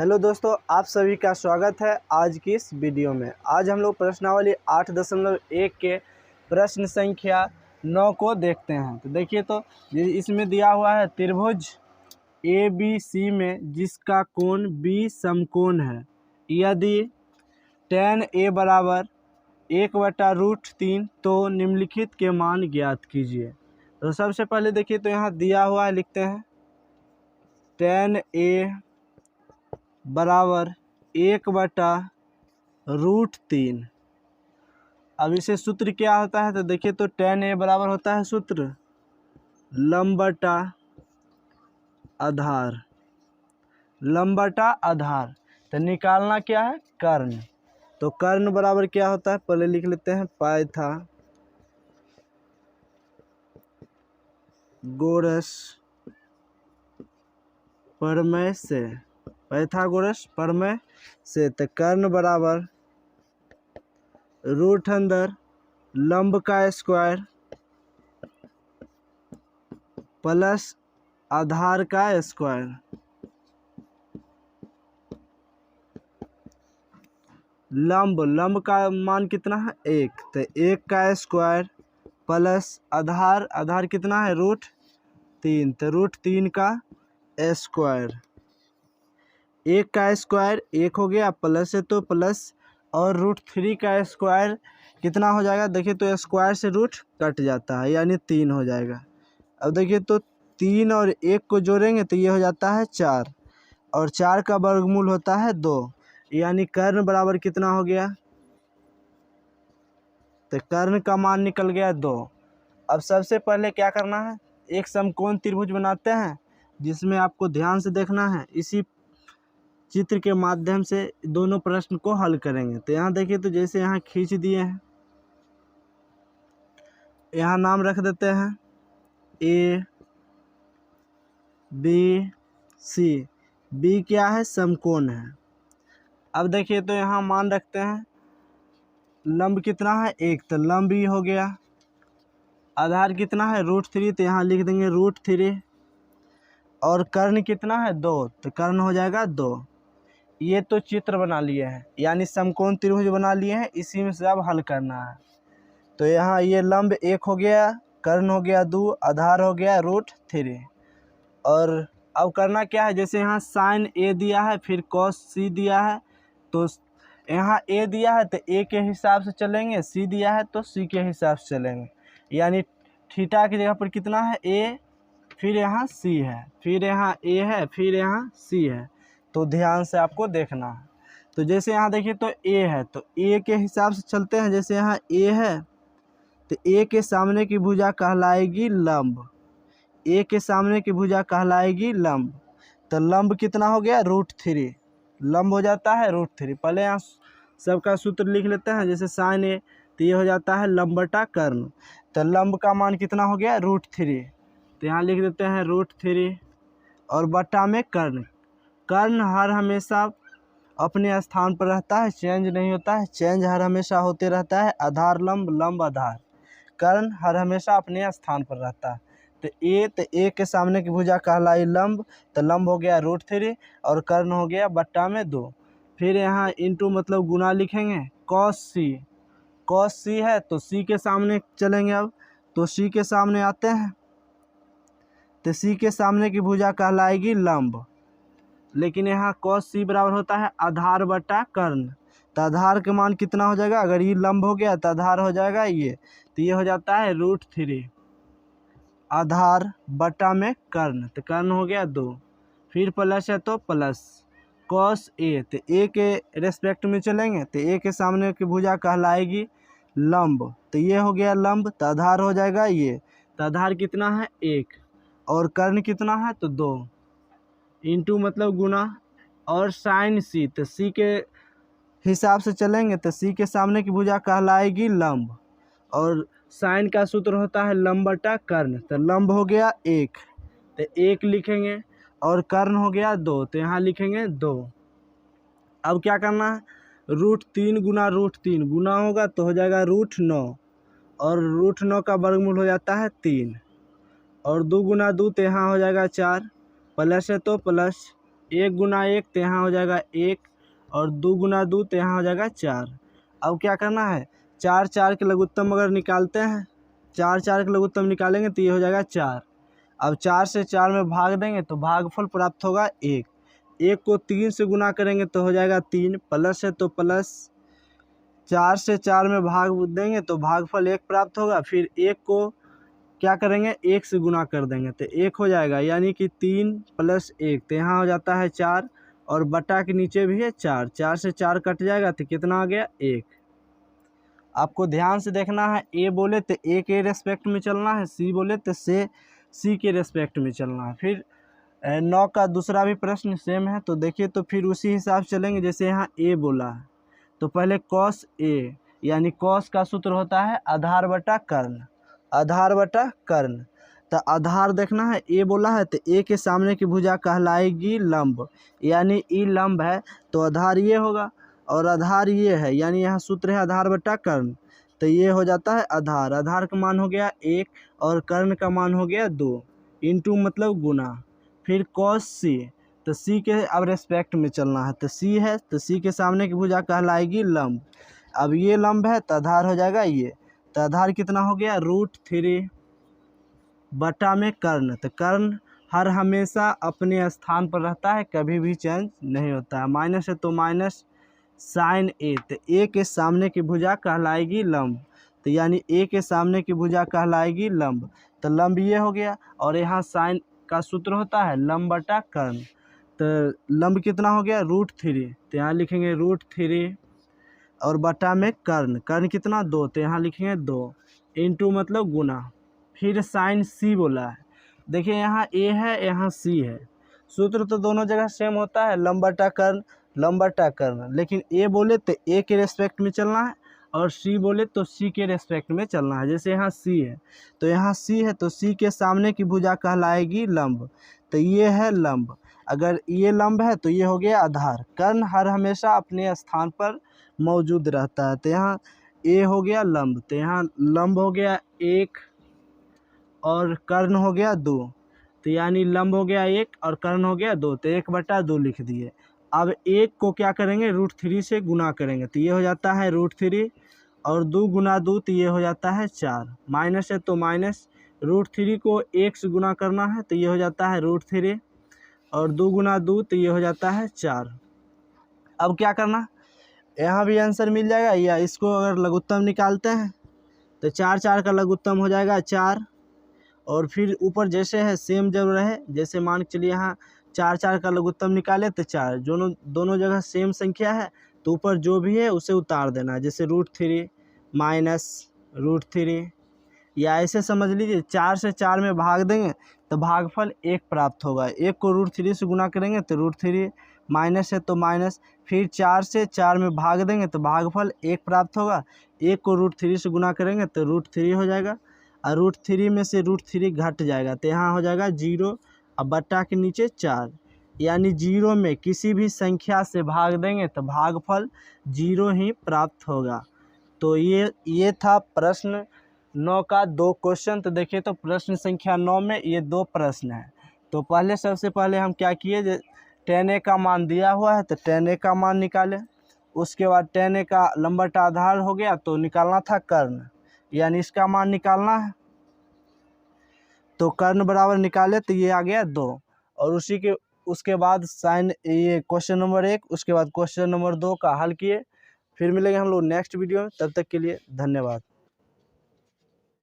Hello दोस्तों, आप सभी का स्वागत है आज की इस वीडियो में। आज हम लोग प्रश्नावली 8.1 के प्रश्न संख्या 9 को देखते हैं। तो देखिए, तो इसमें दिया हुआ है त्रिभुज ABC में जिसका कोण B समकोण है, यदि tan A बराबर 1/√3 तो निम्नलिखित के मान ज्ञात कीजिए। तो सबसे पहले देखिए, तो यहाँ दिया हुआ है, लिखते हैं tan A बराबर 1/√3। अब इसे सूत्र क्या होता है, तो देखिए, तो tan A बराबर होता है सूत्र लंब बटा आधार। लंब बटा आधार तो निकालना क्या है, कर्ण। तो कर्ण बराबर क्या होता है, पहले लिख लेते हैं पाइथागोरस प्रमेय से। पाइथागोरस प्रमेय से तो कर्ण बराबर रूट अंदर लंब का स्क्वायर प्लस आधार का स्क्वायर। लंब का मान कितना है, 1, तो 1 का स्क्वायर प्लस आधार कितना है, √3, तो √3 का स्क्वायर। 1 का स्क्वायर 1 हो गया, प्लस है तो प्लस, और √3 का स्क्वायर कितना हो जाएगा, देखिए तो स्क्वायर से रूट कट जाता है यानी 3 हो जाएगा। अब देखिए, तो 3 और 1 को जोड़ेंगे तो ये हो जाता है 4, और 4 का वर्गमूल होता है 2, यानी कर्ण बराबर कितना हो गया, तो कर्ण का मान निकल गया 2। अब सबसे पहले क्या करना है, एक समकोण त्रिभुज बनाते हैं जिसमें आपको ध्यान से देखना है। इसी चित्र के माध्यम से दोनों प्रश्न को हल करेंगे। तो यहाँ देखिए, तो जैसे यहाँ खींच दिए हैं, यहाँ नाम रख देते हैं ABC। B क्या है, समकोण है। अब देखिए, तो यहाँ मान रखते हैं लंब कितना है, 1, तो लंब ही हो गया। आधार कितना है, √3, तो यहाँ लिख देंगे √3, और कर्ण कितना है, 2, तो कर्ण हो जाएगा 2। ये तो चित्र बना लिए हैं, यानी समकोण त्रिभुज बना लिए हैं, इसी में से अब हल करना है। तो यहाँ ये लंब 1 हो गया, कर्ण हो गया 2, आधार हो गया √3। और अब करना क्या है, जैसे यहाँ साइन A दिया है, फिर cos C दिया है, तो यहाँ A दिया है तो A के हिसाब से चलेंगे, C दिया है तो C के हिसाब से चलेंगे। यानी थीटा की जगह पर कितना है, A, फिर यहाँ C है, फिर यहाँ A है, फिर यहाँ C है। तो ध्यान से आपको देखना है। तो जैसे यहाँ देखिए, तो A है तो A के हिसाब से चलते हैं। जैसे यहाँ A है तो A के सामने की भुजा कहलाएगी लंब। A के सामने की भुजा कहलाएगी लंब। तो लंब कितना हो गया, √3, लंब हो जाता है √3। पहले यहाँ सबका सूत्र लिख लेते हैं। जैसे साइन A तो ये हो जाता है लंब बटा कर्ण। तो लंब का मान कितना हो गया, √3, तो यहाँ लिख देते हैं √3, और बटा में कर्ण। कर्ण हर हमेशा अपने स्थान पर रहता है, चेंज नहीं होता है। चेंज हर हमेशा होते रहता है, आधार लंब, लंब आधार। कर्ण हर हमेशा अपने स्थान पर रहता है। तो A के सामने की भुजा कहलाई लंब, तो लंब हो गया √3, और कर्ण हो गया बट्टा में 2। फिर यहाँ इंटू मतलब गुना लिखेंगे, cos C है तो C के सामने चलेंगे। अब तो C के सामने आते हैं, तो C के सामने की भुजा कहलाएगी लंब, लेकिन यहाँ cos C बराबर होता है आधार बटा कर्ण। तो आधार के मान कितना हो जाएगा, अगर ये लंब हो गया तो आधार हो जाएगा ये, तो ये हो जाता है √3 आधार बटा में कर्ण, तो कर्ण हो गया 2। फिर प्लस है तो प्लस cos A, तो A के रेस्पेक्ट में चलेंगे, तो A के सामने की भुजा कहलाएगी लंब, तो ये हो गया लंब, तो आधार हो जाएगा ये, तो आधार कितना है 1, और कर्ण कितना है तो 2, इंटू मतलब गुना, और साइन C, तो C के हिसाब से चलेंगे, तो C के सामने की भुजा कहलाएगी लंब, और साइन का सूत्र होता है लंब बटा कर्ण। तो लंब हो गया 1, तो 1 लिखेंगे, और कर्ण हो गया 2, तो यहाँ लिखेंगे 2। अब क्या करना है, √3 गुना √3 गुना होगा तो हो जाएगा √9, और √9 का वर्गमूल हो जाता है 3, और 2 गुना 2 तो यहाँ हो जाएगा 4, प्लस है तो प्लस, 1 गुना 1 तो यहाँ हो जाएगा 1, और 2 गुना 2 तो यहाँ हो जाएगा 4। अब क्या करना है, 4 4 के लघुत्तम अगर निकालते हैं, 4 4 के लघुत्तम निकालेंगे तो ये हो जाएगा 4। अब 4 से 4 में भाग देंगे तो भागफल प्राप्त होगा 1। 1 को 3 से गुना करेंगे तो हो जाएगा 3, प्लस है तो प्लस, 4 से 4 में भाग देंगे तो भागफल 1 प्राप्त होगा। फिर 1 को क्या करेंगे, 1 से गुना कर देंगे तो 1 हो जाएगा, यानी कि 3 + 1 तो यहाँ हो जाता है 4, और बटा के नीचे भी है 4, 4 से 4 कट जाएगा तो कितना आ गया, 1। आपको ध्यान से देखना है, ए बोले तो ए के रेस्पेक्ट में चलना है, सी बोले तो सी के रेस्पेक्ट में चलना है। फिर 9 का दूसरा भी प्रश्न सेम है, तो देखिए तो फिर उसी हिसाब से चलेंगे। जैसे यहाँ ए बोला है तो पहले कॉस ए, यानी कॉस का सूत्र होता है आधार बटा कर्ण, आधार बटा कर्ण। तो आधार देखना है, ए बोला है तो ए के सामने की भुजा कहलाएगी लंब, यानी ई लंब है तो आधार ये होगा, और आधार ये है, यानी यहाँ सूत्र है आधार बटा कर्ण, तो ये हो जाता है आधार। आधार का मान हो गया 1 और कर्ण का मान हो गया 2, इंटू मतलब गुना। फिर कॉस सी, तो सी के अब रेस्पेक्ट में चलना है, तो सी है तो सी के सामने की भुजा कहलाएगी लंब। अब ये लंब है तो आधार हो जाएगा ये, तो आधार कितना हो गया, √3 बटा में कर्ण। तो कर्ण हर हमेशा अपने स्थान पर रहता है, कभी भी चेंज नहीं होता है। माइनस है तो माइनस साइन ए, तो ए के सामने की भुजा कहलाएगी लंब, तो यानी ए के सामने की भुजा कहलाएगी लंब, तो लंब ये हो गया। और यहाँ साइन का सूत्र होता है लंब बटा कर्ण, तो लंब कितना हो गया, √3, तो यहाँ लिखेंगे √3 और बटा में कर्ण, कर्ण कितना 2, तो यहाँ लिखेंगे 2, इंटू मतलब गुना। फिर साइन सी बोला है, देखिए यहाँ ए है यहाँ सी है, सूत्र तो दोनों जगह सेम होता है लंब बटा कर्ण, लंब बटा कर्ण, लेकिन ए बोले तो ए के रेस्पेक्ट में चलना है, और सी बोले तो सी के रेस्पेक्ट में चलना है। जैसे यहाँ सी है तो यहाँ सी है तो सी के सामने की भुजा कहलाएगी लंब, तो ये है लंब। अगर ये लंब है तो ये हो गया आधार। कर्ण हर हमेशा अपने स्थान पर मौजूद रहता है, तो यहाँ ए हो गया लंब, तो यहाँ लंब हो गया 1 और कर्ण हो गया 2, तो यानी लंब हो गया 1 और कर्ण हो गया 2, तो 1/2 लिख दिए। अब 1 को क्या करेंगे, √3 से गुना करेंगे तो ये हो जाता है √3, और 2 गुना 2 तो ये हो जाता है 4, माइनस है तो माइनस, √3 को 1 से गुना करना है तो ये हो जाता है √3, और 2 गुना 2 तो ये हो जाता है 4। अब क्या करना, यहाँ भी आंसर मिल जाएगा, या इसको अगर लघुत्तम निकालते हैं तो 4 4 का लघुत्तम हो जाएगा 4, और फिर ऊपर जैसे है सेम जब रहे, जैसे मान के चलिए यहाँ 4 4 का लघुत्तम निकाले तो 4, दोनों जगह सेम संख्या है तो ऊपर जो भी है उसे उतार देना है। जैसे √3 माइनस √3, या ऐसे समझ लीजिए 4 से 4 में भाग देंगे तो भागफल 1 प्राप्त होगा। 1 को √3 से गुना करेंगे तो √3, माइनस है तो माइनस, फिर 4 से 4 में भाग देंगे तो भागफल 1 प्राप्त होगा। 1 को √3 से गुना करेंगे तो √3 हो जाएगा, और √3 में से √3 घट जाएगा तो यहाँ हो जाएगा 0, अब बट्टा के नीचे 4, यानी 0 में किसी भी संख्या से भाग देंगे तो भागफल 0 ही प्राप्त होगा। तो ये था प्रश्न 9 का 2 क्वेश्चन। तो देखिए तो प्रश्न संख्या 9 में ये 2 प्रश्न हैं। तो पहले सबसे पहले हम क्या किए, tan a का मान दिया हुआ है तो tan a का मान निकाले, उसके बाद tan a का लंब बटा आधार हो गया तो निकालना था कर्ण, यानी इसका मान निकालना है, तो कर्ण बराबर निकाले तो ये आ गया 2, और उसके बाद साइन, ये क्वेश्चन नंबर 1, उसके बाद क्वेश्चन नंबर 2 का हल किए। फिर मिलेंगे हम लोग नेक्स्ट वीडियो में, तब तक के लिए धन्यवाद।